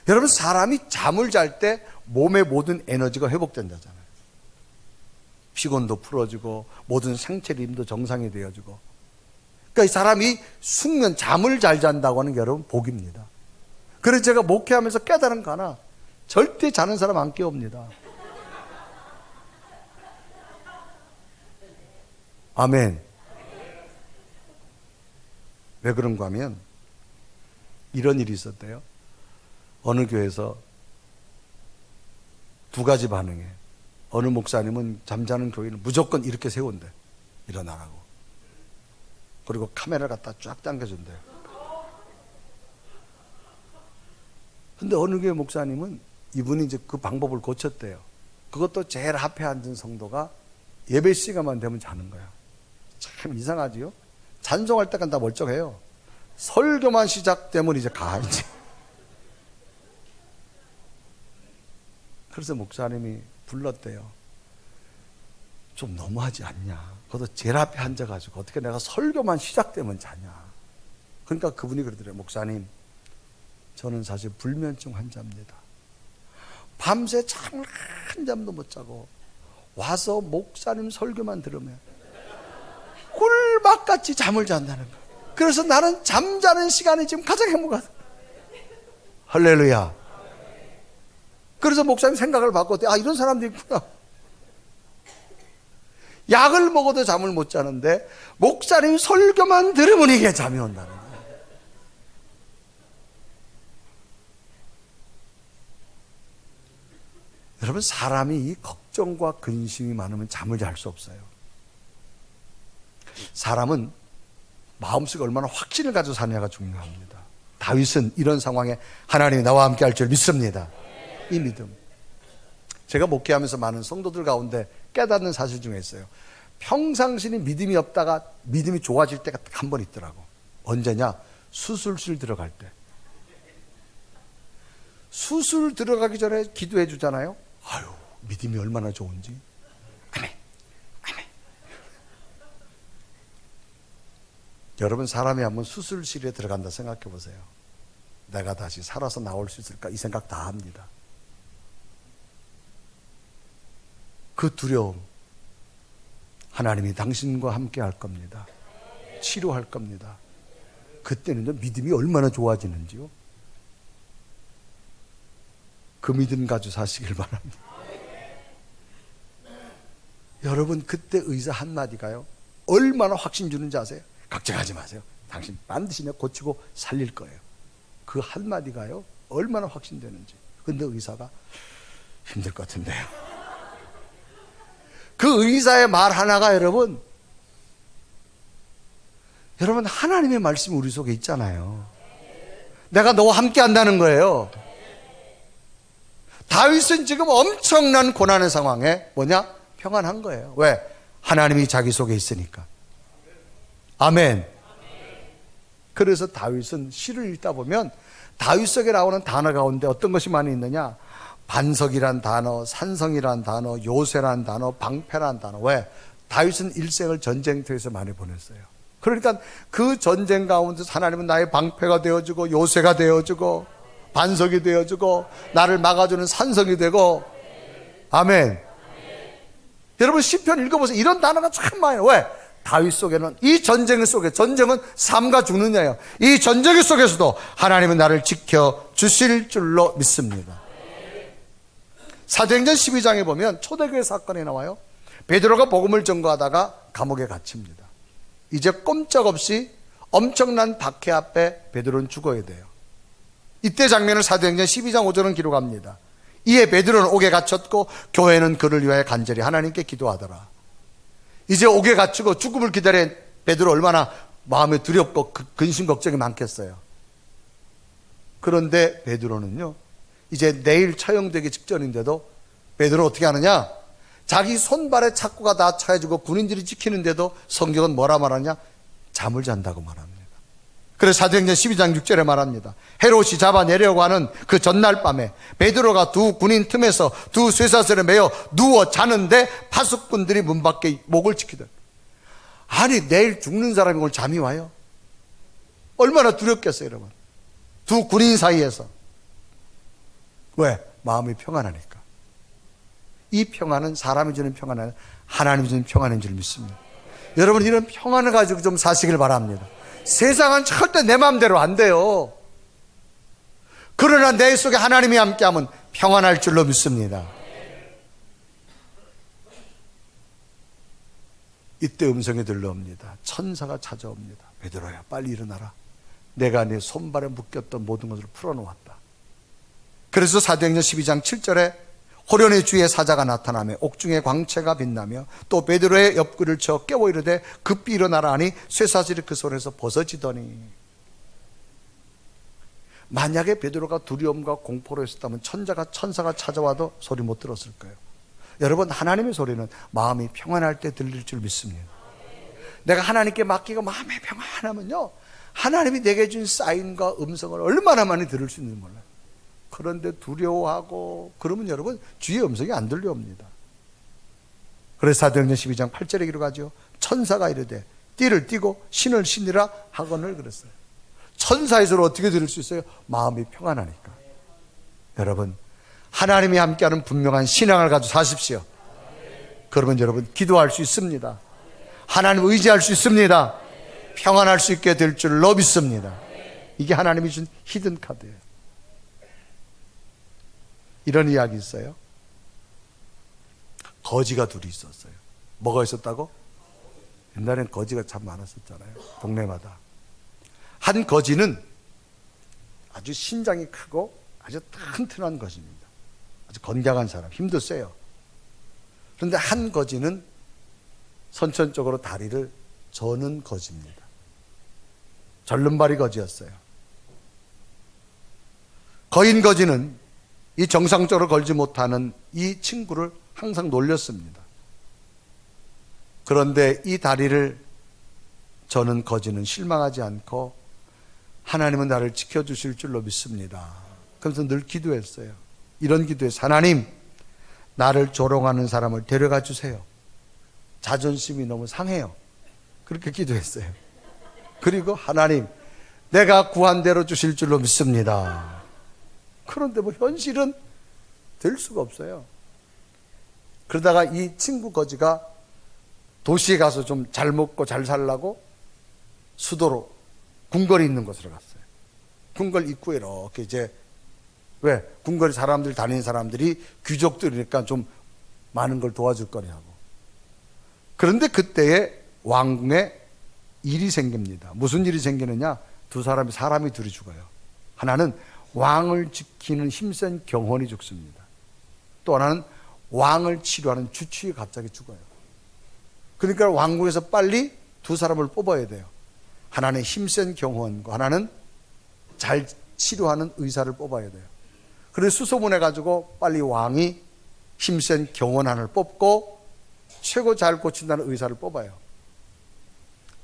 여러분 사람이 잠을 잘 때 몸의 모든 에너지가 회복된다잖아요. 피곤도 풀어지고 모든 생체 힘도 정상이 되어지고. 그러니까 이 사람이 숙면 잠을 잘 잔다고 하는 게 여러분 복입니다. 그래서 제가 목회하면서 깨달은 거 하나, 절대 자는 사람 안 깨웁니다. 아멘. 왜 그런가 하면 이런 일이 있었대요. 어느 교회에서 두 가지 반응에 어느 목사님은 잠자는 교인을 무조건 이렇게 세운대. 일어나라고. 그리고 카메라를 갖다 쫙 당겨준대요. 근데 어느 교회 목사님은 이분이 이제 그 방법을 고쳤대요. 그것도 제일 앞에 앉은 성도가 예배 시간만 되면 자는 거야. 참 이상하지요? 찬송할 때까지 다 멀쩡해요. 설교만 시작되면 이제 가, 이제. 그래서 목사님이 불렀대요. 좀 너무하지 않냐? 그것도 제일 앞에 앉아가지고 어떻게 내가 설교만 시작되면 자냐? 그러니까 그분이 그러더래요. 목사님, 저는 사실 불면증 환자입니다. 밤새 잠을 한 잠도 못 자고 와서 목사님 설교만 들으면 꿀맛같이 잠을 잔다는 거예요. 그래서 나는 잠자는 시간이 지금 가장 행복하다. 할렐루야. 그래서 목사님 생각을 바꿨대. 아, 이런 사람도 있구나. 약을 먹어도 잠을 못 자는데 목사님 설교만 들으면 이게 잠이 온다는 거예요. 여러분, 사람이 이 걱정과 근심이 많으면 잠을 잘 수 없어요. 사람은 마음속에 얼마나 확신을 가지고 사느냐가 중요합니다. 다윗은 이런 상황에 하나님이 나와 함께 할 줄 믿습니다. 이 믿음. 제가 목회하면서 많은 성도들 가운데 깨닫는 사실 중에 있어요. 평상시는 믿음이 없다가 믿음이 좋아질 때가 딱 한 번 있더라고. 언제냐? 수술실 들어갈 때. 수술 들어가기 전에 기도해 주잖아요. 아유, 믿음이 얼마나 좋은지. 아멘, 아멘. 여러분, 사람이 한번 수술실에 들어간다 생각해 보세요. 내가 다시 살아서 나올 수 있을까? 이 생각 다 합니다. 그 두려움, 하나님이 당신과 함께 할 겁니다. 치료할 겁니다. 그때는 믿음이 얼마나 좋아지는지요. 그 믿음 가지고 사시길 바랍니다. 여러분, 그때 의사 한마디가요, 얼마나 확신 주는지 아세요? 걱정하지 마세요. 당신 반드시 내가 고치고 살릴 거예요. 그 한마디가요, 얼마나 확신되는지. 근데 의사가 힘들 것 같은데요. 그 의사의 말 하나가 여러분 하나님의 말씀이 우리 속에 있잖아요. 내가 너와 함께 한다는 거예요. 다윗은 지금 엄청난 고난의 상황에 뭐냐? 평안한 거예요. 왜? 하나님이 자기 속에 있으니까. 아멘. 그래서 다윗은 시를 읽다 보면 다윗 속에 나오는 단어 가운데 어떤 것이 많이 있느냐? 반석이란 단어, 산성이란 단어, 요새란 단어, 방패란 단어. 왜? 다윗은 일생을 전쟁터에서 많이 보냈어요. 그러니까 그 전쟁 가운데서 하나님은 나의 방패가 되어주고 요새가 되어주고 반석이 되어주고 나를 막아주는 산성이 되고. 아멘. 여러분, 시편 읽어보세요. 이런 단어가 참 많아요. 왜? 다윗 속에는, 이 전쟁 속에, 전쟁은 삶과 죽느냐예요. 이 전쟁 속에서도 하나님은 나를 지켜주실 줄로 믿습니다. 사도행전 12장에 보면 초대교회 사건이 나와요. 베드로가 복음을 전거하다가 감옥에 갇힙니다. 이제 꼼짝없이 엄청난 박해 앞에 베드로는 죽어야 돼요. 이때 장면을 사도행전 12장 5절은 기록합니다. 이에 베드로는 옥에 갇혔고 교회는 그를 위하여 간절히 하나님께 기도하더라. 이제 옥에 갇히고 죽음을 기다린 베드로 얼마나 마음에 두렵고 근심 걱정이 많겠어요. 그런데 베드로는요, 이제 내일 처형되기 직전인데도 베드로 어떻게 하느냐? 자기 손발에 착고가 다 차여지고 군인들이 지키는데도 성경은 뭐라 말하냐? 잠을 잔다고 말합니다. 그래서 사도행전 12장 6절에 말합니다. 헤롯이 잡아내려고 하는 그 전날 밤에 베드로가 두 군인 틈에서 두 쇠사슬에 매여 누워 자는데 파수꾼들이 문 밖에 목을 지키더라. 아니, 내일 죽는 사람이 오늘 잠이 와요? 얼마나 두렵겠어요, 여러분. 두 군인 사이에서. 왜? 마음이 평안하니까. 이 평안은 사람이 주는 평안이 아니라 하나님이 주는 평안인 줄 믿습니다. 여러분, 이런 평안을 가지고 좀 사시길 바랍니다. 세상은 절대 내 마음대로 안 돼요. 그러나 내 속에 하나님이 함께하면 평안할 줄로 믿습니다. 이때 음성이 들려옵니다. 천사가 찾아옵니다. 베드로야, 빨리 일어나라. 내가 네 손발에 묶였던 모든 것을 풀어놓았다. 그래서 사도행전 12장 7절에 호련의 주의 사자가 나타나며 옥중의 광채가 빛나며 또 베드로의 옆구리를 쳐 깨워 이르되 급히 일어나라 하니 쇠사슬이 그 손에서 벗어지더니. 만약에 베드로가 두려움과 공포로 있었다면 천사가 찾아와도 소리 못 들었을 거예요. 여러분, 하나님의 소리는 마음이 평안할 때 들릴 줄 믿습니다. 내가 하나님께 맡기고 마음이 평안하면요, 하나님이 내게 준 사인과 음성을 얼마나 많이 들을 수 있는지 몰라요. 그런데 두려워하고 그러면 여러분, 주의 음성이 안 들려옵니다. 그래서 사도행전 12장 8절에 기록하죠. 천사가 이르되 띠를 띠고 신을 신으라 하거늘 그랬어요. 천사의 소리를 어떻게 들을 수 있어요? 마음이 평안하니까. 여러분, 하나님이 함께하는 분명한 신앙을 가지고 사십시오. 그러면 여러분, 기도할 수 있습니다. 하나님 의지할 수 있습니다. 평안할 수 있게 될 줄로 믿습니다. 이게 하나님이 준 히든 카드예요. 이런 이야기 있어요. 거지가 둘이 있었어요. 뭐가 있었다고? 옛날엔 거지가 참 많았었잖아요. 동네마다. 한 거지는 아주 신장이 크고 아주 튼튼한 거지입니다. 아주 건강한 사람, 힘도 세요. 그런데 한 거지는 선천적으로 다리를 저는 거지입니다. 절름발이 거지였어요. 거인 거지는 이 정상적으로 걸지 못하는 이 친구를 항상 놀렸습니다. 그런데 이 다리를 저는 거지는 실망하지 않고 하나님은 나를 지켜주실 줄로 믿습니다. 그래서 늘 기도했어요. 이런 기도에서 하나님, 나를 조롱하는 사람을 데려가 주세요. 자존심이 너무 상해요. 그렇게 기도했어요. 그리고 하나님, 내가 구한 대로 주실 줄로 믿습니다. 그런데 뭐 현실은 될 수가 없어요. 그러다가 이 친구 거지가 도시에 가서 좀 잘 먹고 잘 살라고 수도로 궁궐이 있는 곳으로 갔어요. 궁궐 입구에 이렇게 이제, 왜? 궁궐에 사람들, 다니는 사람들이 귀족들이니까 좀 많은 걸 도와줄 거냐고. 그런데 그때에 왕궁에 일이 생깁니다. 무슨 일이 생기느냐? 사람이 둘이 죽어요. 하나는 왕을 지키는 힘센 경원이 죽습니다. 또 하나는 왕을 치료하는 주치의가 갑자기 죽어요. 그러니까 왕궁에서 빨리 두 사람을 뽑아야 돼요. 하나는 힘센 경호원과 하나는 잘 치료하는 의사를 뽑아야 돼요. 그래서 수소문해가지고 빨리 왕이 힘센 경호원 하나를 뽑고 최고 잘 고친다는 의사를 뽑아요.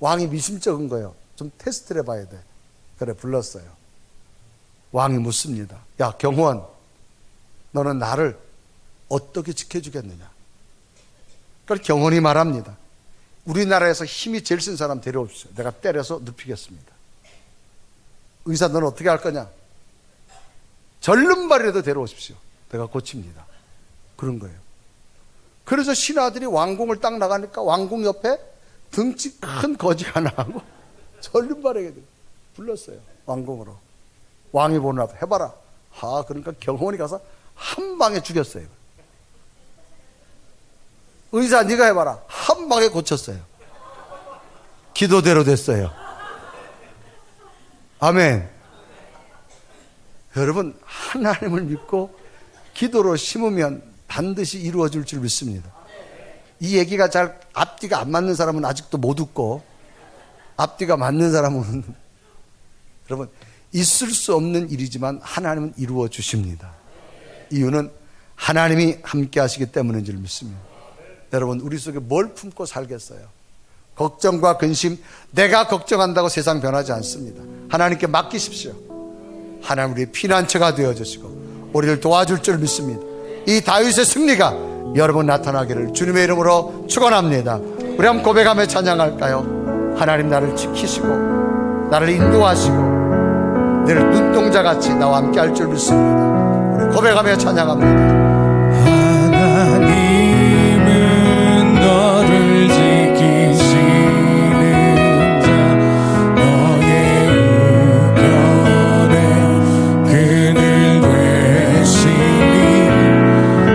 왕이 미심쩍은 거예요. 좀 테스트를 해봐야 돼. 그래, 불렀어요. 왕이 묻습니다. 야, 경호원, 너는 나를 어떻게 지켜주겠느냐? 그러니까 경호원이 말합니다. 우리나라에서 힘이 제일 센 사람 데려오십시오. 내가 때려서 눕히겠습니다. 의사, 너는 어떻게 할 거냐? 절름발이라도 데려오십시오. 내가 고칩니다. 그런 거예요. 그래서 신하들이 왕궁을 딱 나가니까 왕궁 옆에 등치 큰 거지 하나 하고 절름발에게 불렀어요. 왕궁으로. 왕이 보는 앞에 해봐라. 그러니까 경호원이 가서 한 방에 죽였어요. 의사, 네가 해봐라. 한 방에 고쳤어요. 기도대로 됐어요. 아멘. 여러분, 하나님을 믿고 기도로 심으면 반드시 이루어질 줄 믿습니다. 이 얘기가 잘 앞뒤가 안 맞는 사람은 아직도 못 웃고, 앞뒤가 맞는 사람은 여러분, 있을 수 없는 일이지만 하나님은 이루어 주십니다. 이유는 하나님이 함께 하시기 때문인 줄 믿습니다. 여러분, 우리 속에 뭘 품고 살겠어요? 걱정과 근심, 내가 걱정한다고 세상 변하지 않습니다. 하나님께 맡기십시오. 하나님 우리의 피난처가 되어주시고 우리를 도와줄 줄 믿습니다. 이 다윗의 승리가 여러분 나타나기를 주님의 이름으로 축원합니다. 우리 한번 고백하며 찬양할까요? 하나님, 나를 지키시고 나를 인도하시고 늘 눈동자같이 나와 함께 할 줄 믿습니다. 우리 고백하며 찬양합니다. 하나님은 너를 지키시는 자, 너의 우편에 그늘 되시니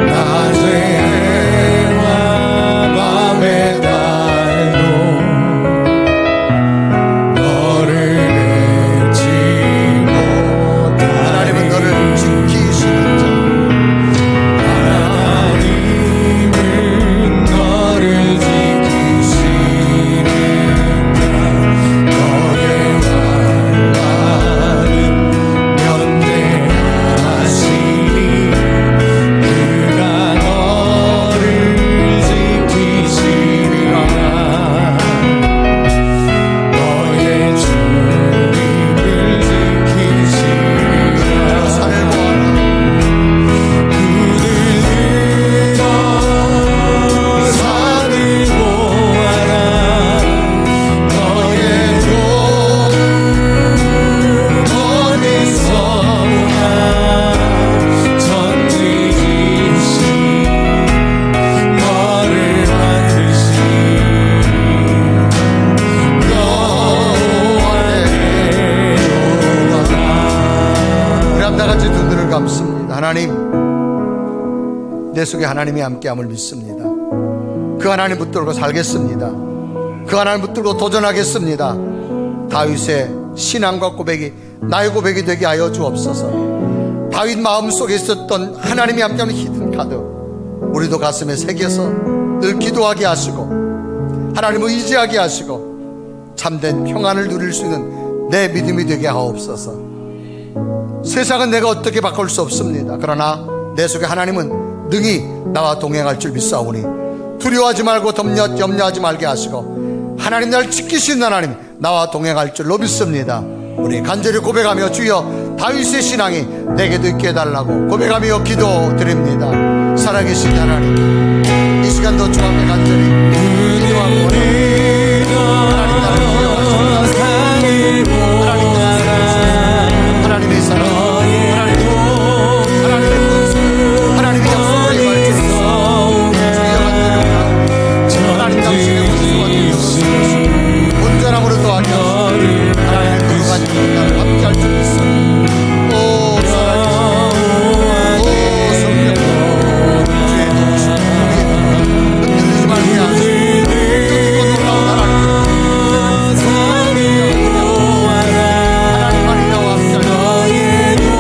낮의 해와 밤의 달도 너를 잊지 못하리. 하나님은 너를 지키시는 자, 내 속에 하나님이 함께함을 믿습니다. 그 하나님 붙들고 살겠습니다. 그 하나님 붙들고 도전하겠습니다. 다윗의 신앙과 고백이 나의 고백이 되게 하여 주옵소서. 다윗 마음속에 있었던 하나님이 함께하는 히든카드 우리도 가슴에 새겨서 늘 기도하게 하시고 하나님을 의지하게 하시고 참된 평안을 누릴 수 있는 내 믿음이 되게 하옵소서. 세상은 내가 어떻게 바꿀 수 없습니다. 그러나 내 속에 하나님은 능히 나와 동행할 줄 믿사오니 두려워하지 말고 염려하지 말게 하시고 하나님 나를 지키시는 하나님 나와 동행할 줄로 믿습니다. 우리 간절히 고백하며 주여 다윗의 신앙이 내게도 있게 해달라고 고백하며 기도드립니다. 살아계신 하나님, 이 시간도 주 앞에 간절히 기도하고 원합니다. 하나님 나를 기억하소서. 하나님의 사랑, 하나님의 분수, 하나님의 약속을 임할 주여 간절히 하나님 당신의 분수와 주옵소서. 온전함으로 도와주옵소서. 하나님의 그로 가지고 나를 함께할 줄 믿습니다. 오 살아계신 오 성령 주의 도우심 흔들리지 말게 하시고 뜨겁고 놀라운 하나님만이 나와 함께할 줄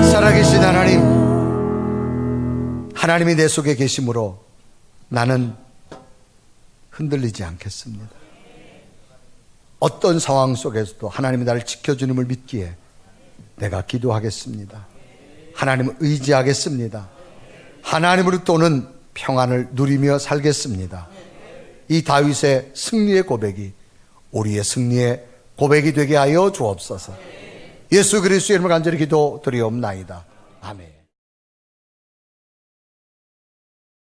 살아계신 하나님, 하나님이 내 속에 계심으로 나는 흔들리지 않겠습니다. 어떤 상황 속에서도 하나님이 나를 지켜주님을 믿기에 내가 기도하겠습니다. 하나님을 의지하겠습니다. 하나님으로부터 오는 평안을 누리며 살겠습니다. 이 다윗의 승리의 고백이 우리의 승리의 고백이 되게 하여 주옵소서. 예수 그리스도의 이름으로 간절히 기도드리옵나이다. 아멘.